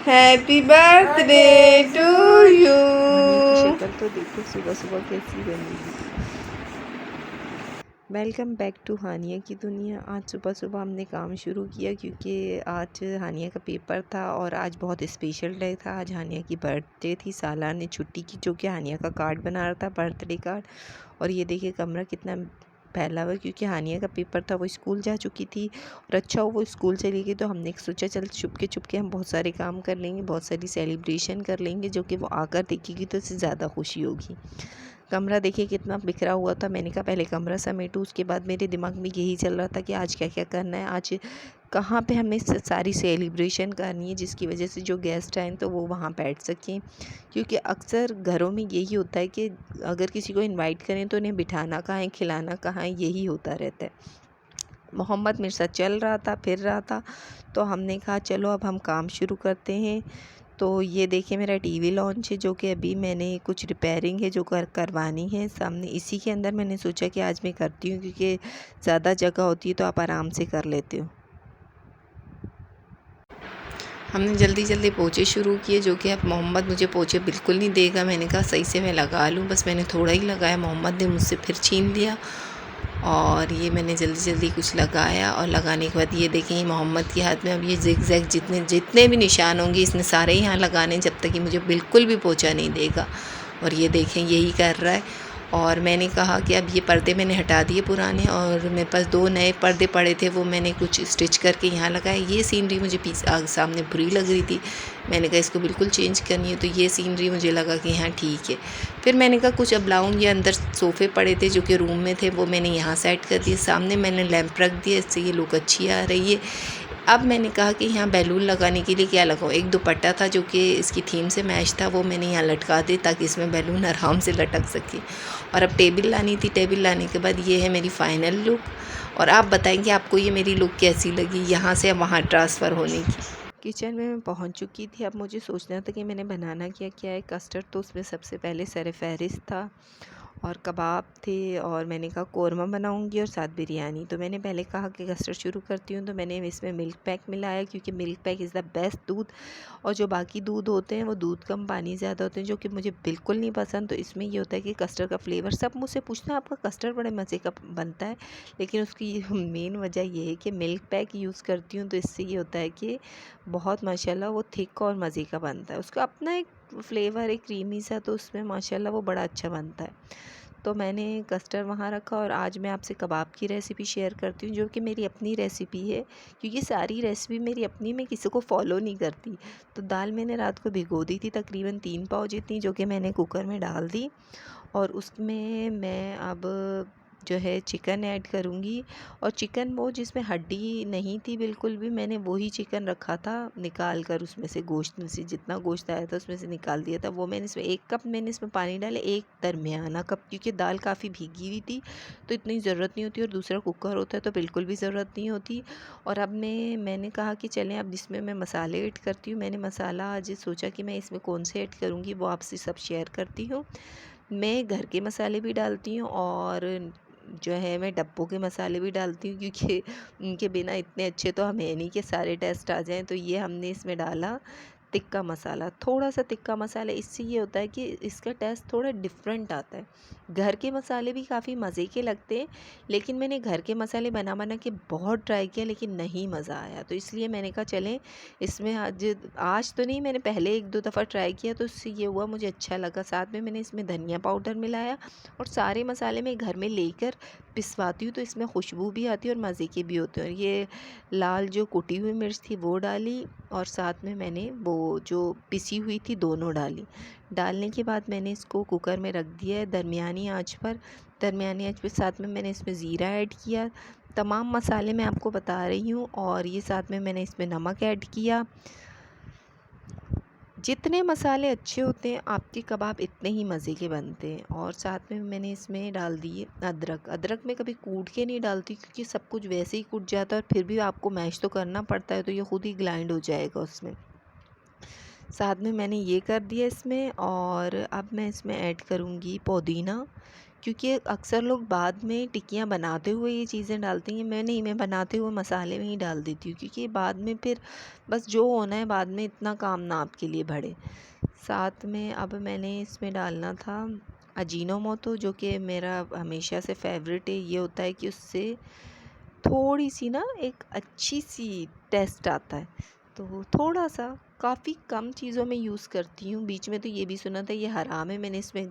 Happy birthday to you. शक्ल तो देखो सुबह सुबह कैसी बनेगी। वेलकम बैक टू हानिया की दुनिया। आज सुबह सुबह हमने काम शुरू किया क्योंकि आज हानिया का पेपर था और आज बहुत स्पेशल डे था। आज हानिया की बर्थडे थी। साला ने छुट्टी की जो कि हानिया का कार्ड बना रहा था, बर्थडे कार्ड। और ये देखिए कमरा कितना फैला हुआ, क्योंकि हानिया का पेपर था, वो स्कूल जा चुकी थी और अच्छा हो वो स्कूल चली गई। तो हमने सोचा चल चुपके हम बहुत सारे काम कर लेंगे, बहुत सारी सेलिब्रेशन कर लेंगे, जो कि वो आकर देखेगी तो उससे ज़्यादा खुशी होगी। कमरा देखिए कितना बिखरा हुआ था। मैंने कहा पहले कमरा समेटूँ, उसके बाद मेरे दिमाग में यही चल रहा था कि आज क्या क्या करना है, आज कहाँ पे हमें सारी सेलिब्रेशन करनी है जिसकी वजह से जो गेस्ट आए तो वो वहाँ बैठ सकें। क्योंकि अक्सर घरों में यही होता है कि अगर किसी को इनवाइट करें तो उन्हें बिठाना कहाँ है, खिलाना कहाँ है, यही होता रहता है। मोहम्मद मेरे साथ चल रहा था, फिर रहा था, तो हमने कहा चलो अब हम काम शुरू करते हैं। तो ये देखिए मेरा टीवी लॉन्च है, जो कि अभी मैंने कुछ रिपेयरिंग है जो करवानी है सामने, इसी के अंदर मैंने सोचा कि आज मैं करती हूँ, क्योंकि ज़्यादा जगह होती है तो आप आराम से कर लेते हो। हमने जल्दी जल्दी पोछे शुरू किए, जो कि अब मोहम्मद मुझे पोछे बिल्कुल नहीं देगा। मैंने कहा सही से मैं लगा लूँ, बस मैंने थोड़ा ही लगाया, मोहम्मद ने मुझसे फिर छीन लिया। और ये मैंने जल्दी जल्दी कुछ लगाया और लगाने के बाद ये देखें मोहम्मद के हाथ में अब ये जिग जैग जितने भी निशान होंगे इसने सारे यहाँ लगाने, जब तक कि मुझे बिल्कुल भी पोछा नहीं देगा। और ये देखें यही कर रहा है। और मैंने कहा कि अब ये पर्दे मैंने हटा दिए पुराने, और मेरे पास 2 नए पर्दे पड़े थे, वो मैंने कुछ स्टिच करके यहाँ लगाए। ये सीनरी मुझे सामने बुरी लग रही थी, मैंने कहा इसको बिल्कुल चेंज करनी है, तो ये सीनरी मुझे लगा कि यहाँ ठीक है। फिर मैंने कहा कुछ अब लाऊं, ये अंदर सोफ़े पड़े थे जो कि रूम में थे, वो मैंने यहाँ सेट कर दिए। सामने मैंने लैंप रख दिया, इससे ये लुक अच्छी आ रही है। अब मैंने कहा कि यहाँ बैलून लगाने के लिए क्या लगाऊँ। एक दुपट्टा था जो कि इसकी थीम से मैच था, वो मैंने यहाँ लटका दिया ताकि इसमें बैलून आराम से लटक सके। और अब टेबल लानी थी, टेबल लाने के बाद ये है मेरी फ़ाइनल लुक। और आप बताएंगे आपको ये मेरी लुक कैसी लगी यहाँ से वहाँ ट्रांसफ़र होने की। किचन में मैं पहुंच चुकी थी। अब मुझे सोचना था कि मैंने बनाना क्या क्या है। कस्टर्ड तो उसमें सबसे पहले सरफहरिस्त था, और कबाब थे, और मैंने कहा कौरमा बनाऊंगी और साथ बिरयानी। तो मैंने पहले कहा कि कस्टर्ड शुरू करती हूँ, तो मैंने इसमें मिल्क पैक मिलाया, क्योंकि milk pack is the best दूध। और जो बाकी दूध होते हैं वो दूध कम पानी ज़्यादा होते हैं, जो कि मुझे बिल्कुल नहीं पसंद। तो इसमें ये होता है कि कस्टर्ड का फ्लेवर, सब मुझसे पूछना आपका कस्टर्ड बड़े मज़े का बनता है, लेकिन उसकी मेन वजह ये है कि मिल्क पैक यूज़ करती हूँ, तो इससे ये होता है कि बहुत माशाल्लाह वो थिक और मज़े का बनता है। उसका अपना एक फ्लेवर है क्रीमी सा, तो उसमें माशाल्लाह वो बड़ा अच्छा बनता है। तो मैंने कस्टर्ड वहाँ रखा, और आज मैं आपसे कबाब की रेसिपी शेयर करती हूँ, जो कि मेरी अपनी रेसिपी है, क्योंकि सारी रेसिपी मेरी अपनी, मैं किसी को फॉलो नहीं करती। तो दाल मैंने रात को भिगो दी थी, तकरीबन 3 पाव जितनी, जो कि मैंने कुकर में डाल दी। और उसमें मैं अब जो है चिकन ऐड करूँगी। और चिकन वो जिसमें हड्डी नहीं थी बिल्कुल भी, मैंने वही चिकन रखा था निकाल कर, उसमें से गोश्त में से जितना गोश्त आया था उसमें से निकाल दिया था। वो मैंने इसमें 1 कप मैंने इसमें पानी डाले, 1 दरमियाना कप, क्योंकि दाल काफ़ी भीगी हुई थी तो इतनी ज़रूरत नहीं होती, और दूसरा कुकर होता है तो बिल्कुल भी ज़रूरत नहीं होती। और अब मैंने कहा कि चलें अब इसमें मैं मसाले ऐड करती हूँ। मैंने मसाला आज सोचा कि मैं इसमें कौन से ऐड करूँगी, वो आपसे सब शेयर करती हूँ। मैं घर के मसाले भी डालती हूँ, और जो है मैं डब्बों के मसाले भी डालती हूँ, क्योंकि उनके बिना इतने अच्छे तो हमें नहीं कि सारे टेस्ट आ जाएं। तो ये हमने इसमें डाला तिक्का मसाला, थोड़ा सा तिक्का मसाला। इससे ये होता है कि इसका टेस्ट थोड़ा डिफरेंट आता है। घर के मसाले भी काफ़ी मज़े के लगते हैं, लेकिन मैंने घर के मसाले बना बना के बहुत ट्राई किया, लेकिन नहीं मज़ा आया। तो इसलिए मैंने कहा चलें इसमें आज आज तो नहीं, मैंने पहले 1-2 दफ़ा ट्राई किया तो उससे ये हुआ, मुझे अच्छा लगा। साथ में मैंने इसमें धनिया पाउडर मिलाया, और सारे मसाले मैं घर में लेकर पिसवाती हूँ, तो इसमें खुशबू भी आती है और मज़े के भी होते हैं। और ये लाल जो कुटी हुई मिर्च थी वो डाली, और साथ में मैंने वो जो पिसी हुई थी दोनों डाली। डालने के बाद मैंने इसको कुकर में रख दिया है दरमियानी आंच पर। दरमियानी आंच पे साथ में मैंने इसमें ज़ीरा ऐड किया। तमाम मसाले मैं आपको बता रही हूँ, और ये साथ में मैंने इसमें नमक ऐड किया। जितने मसाले अच्छे होते हैं आपके कबाब इतने ही मज़े के बनते हैं। और साथ में मैंने इसमें डाल दिए अदरक। अदरक मैं कभी कूट के नहीं डालती, क्योंकि सब कुछ वैसे ही कूट जाता है, और फिर भी आपको मैश तो करना पड़ता है, तो ये ख़ुद ही ग्राइंड हो जाएगा उसमें। साथ में मैंने ये कर दिया इसमें, और अब मैं इसमें ऐड करूँगी पुदीना, क्योंकि अक्सर लोग बाद में टिक्कियाँ बनाते हुए ये चीज़ें डालते हैं, मैं बनाते हुए मसाले में ही डाल देती हूँ, क्योंकि बाद में फिर बस जो होना है बाद में इतना काम ना आपके लिए बढ़े। साथ में अब मैंने इसमें डालना था अजीनोमोटो, जो कि मेरा हमेशा से फेवरेट है। ये होता है कि उससे थोड़ी सी ना एक अच्छी सी टेस्ट आता है, तो थोड़ा सा, काफ़ी कम चीज़ों में यूज़ करती हूँ। बीच में तो ये भी सुना था ये हराम है, मैंने इसमें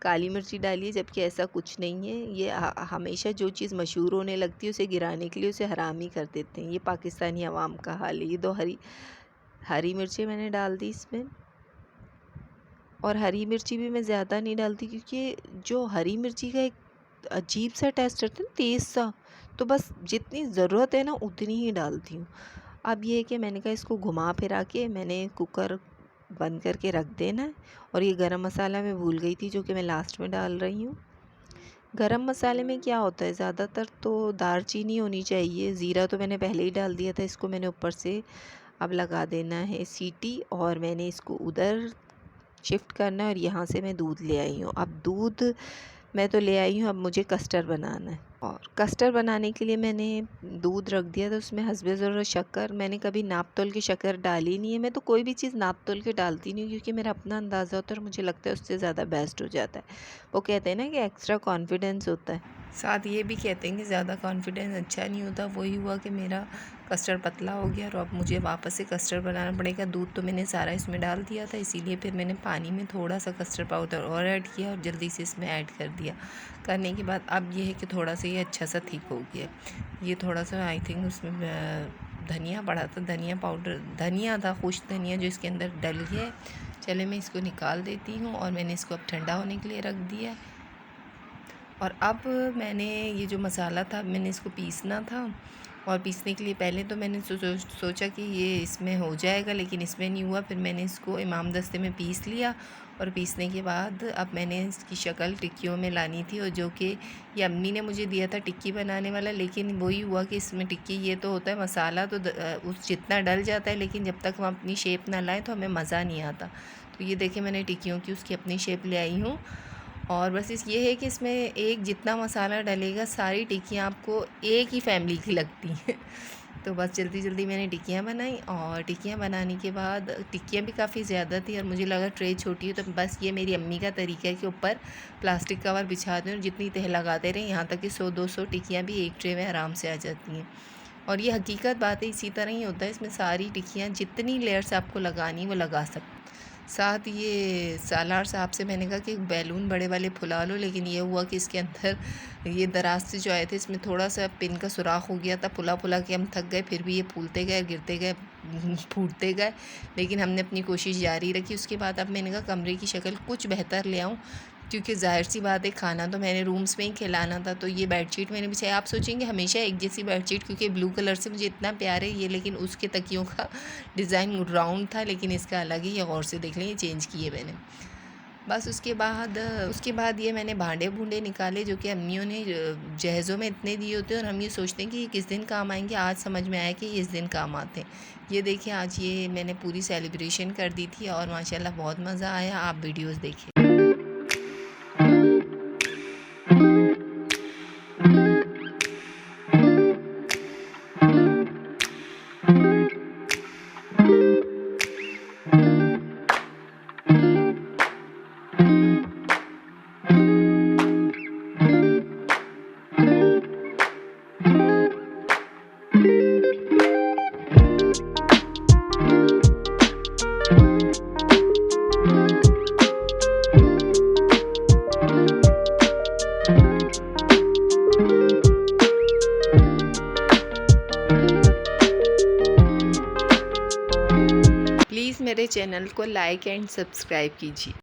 काली मिर्ची डाली है, जबकि ऐसा कुछ नहीं है। ये हमेशा जो चीज़ मशहूर होने लगती है उसे गिराने के लिए उसे हराम ही कर देते हैं। ये पाकिस्तानी अवाम का हाल है। ये 2 हरी मिर्ची मैंने डाल दी इसमें, और हरी मिर्ची भी मैं ज़्यादा नहीं डालती, क्योंकि जो हरी मिर्ची का एक अजीब सा टेस्ट आता है, तेज़ सा, तो बस जितनी ज़रूरत है ना उतनी ही डालती हूँ। अब ये है कि मैंने कहा इसको घुमा फिरा के मैंने कुकर बंद करके रख देना है। और ये गरम मसाला मैं भूल गई थी, जो कि मैं लास्ट में डाल रही हूँ। गरम मसाले में क्या होता है, ज़्यादातर तो दालचीनी होनी चाहिए। ज़ीरा तो मैंने पहले ही डाल दिया था, इसको मैंने ऊपर से अब लगा देना है सीटी, और मैंने इसको उधर शिफ्ट करना है। और यहाँ से मैं दूध ले आई हूँ। अब दूध मैं तो ले आई हूँ, अब मुझे कस्टर्ड बनाना है। और कस्टर्ड बनाने के लिए मैंने दूध रख दिया था, उसमें हस्बे ज़रूरत शक्कर। मैंने कभी नाप तोल की शक्कर डाली नहीं है। मैं तो कोई भी चीज़ नाप तोल के डालती नहीं हूँ, क्योंकि मेरा अपना अंदाज़ा होता है और मुझे लगता है उससे ज़्यादा बेस्ट हो जाता है। वो कहते हैं ना कि एक्स्ट्रा कॉन्फिडेंस होता है। साथ ये भी कहते हैं कि ज़्यादा कॉन्फिडेंस अच्छा नहीं होता। वही हुआ कि मेरा कस्टर्ड पतला हो गया और अब मुझे वापस से कस्टर्ड बनाना पड़ेगा। दूध तो मैंने सारा इसमें डाल दिया था, इसीलिए फिर मैंने पानी में थोड़ा सा कस्टर्ड पाउडर और ऐड किया और जल्दी से इसमें ऐड कर दिया। करने के बाद अब ये है कि थोड़ा सा ये अच्छा सा थिक हो गया। ये थोड़ा सा आई थिंक उसमें धनिया पड़ा था, धनिया पाउडर, धनिया था, खुश्क धनिया, जो इसके अंदर डल गया। चले मैं इसको निकाल देती हूँ और मैंने इसको अब ठंडा होने के लिए रख दिया। और अब मैंने ये जो मसाला था मैंने इसको पीसना था, और पीसने के लिए पहले तो मैंने सोचा कि ये इसमें हो जाएगा, लेकिन इसमें नहीं हुआ। फिर मैंने इसको इमाम दस्ते में पीस लिया, और पीसने के बाद अब मैंने इसकी शक्ल टिक्कियों में लानी थी, और जो कि ये अम्मी ने मुझे दिया था टिक्की बनाने वाला। लेकिन वही हुआ कि इसमें टिक्की ये तो होता है मसाला तो उस जितना डल जाता है, लेकिन जब तक हम अपनी शेप ना लाएँ तो हमें मज़ा नहीं आता। तो ये देखिए मैंने टिक्कियों की उसकी अपनी शेप ले आई हूँ। और बस ये है कि इसमें एक जितना मसाला डलेगा सारी टिक्कियाँ आपको एक ही फैमिली की लगती हैं। तो बस जल्दी जल्दी मैंने टिक्कियाँ बनाई, और टिक्कियाँ बनाने के बाद टिक्कियाँ भी काफ़ी ज़्यादा थी और मुझे लगा ट्रे छोटी है, तो बस ये मेरी अम्मी का तरीका है कि ऊपर प्लास्टिक कवर बिछा दें और जितनी तह लगाते रहें, यहाँ तक कि 100-200 टिक्कियाँ भी एक ट्रे में आराम से आ जाती हैं। और ये हकीकत बात है, इसी तरह ही होता है। इसमें सारी टिक्कियाँ जितनी लेयर्स आपको लगानी वो लगा सकते। साथ ये सालार साहब से मैंने कहा कि बैलून बड़े वाले फुला लो, लेकिन ये हुआ कि इसके अंदर ये दराज से जो आए थे इसमें थोड़ा सा पिन का सुराख हो गया था। फुला फुला के हम थक गए, फिर भी ये फूलते गए, गिरते गए, फूटते गए, लेकिन हमने अपनी कोशिश जारी रखी। उसके बाद अब मैंने कहा कमरे की शक्ल कुछ बेहतर ले आऊँ, क्योंकि ज़ाहिर सी बात है खाना तो मैंने रूम्स में ही खिलाना था। तो ये बेडशीट मैंने बिछाई। आप सोचेंगे हमेशा एक जैसी बेडशीट, क्योंकि ब्लू कलर से मुझे इतना प्यार है ये, लेकिन उसके तकियों का डिज़ाइन राउंड था, लेकिन इसका अलग ही है। गौर से देख लें, ये चेंज किए मैंने। बस उसके बाद ये मैंने भांडे भूंडे निकाले, जो कि अम्मियों ने जहेज़ों में इतने दिए होते हैं, और हम ये सोचते हैं कि ये किस दिन काम आएंगे। आज समझ में आया कि ये इस दिन काम आते हैं। ये देखिए आज ये मैंने पूरी सेलिब्रेशन कर दी थी, और माशाल्लाह बहुत मज़ा आया। आप वीडियोज़ देखें। प्लीज़ मेरे चैनल को लाइक एंड सब्सक्राइब कीजिए।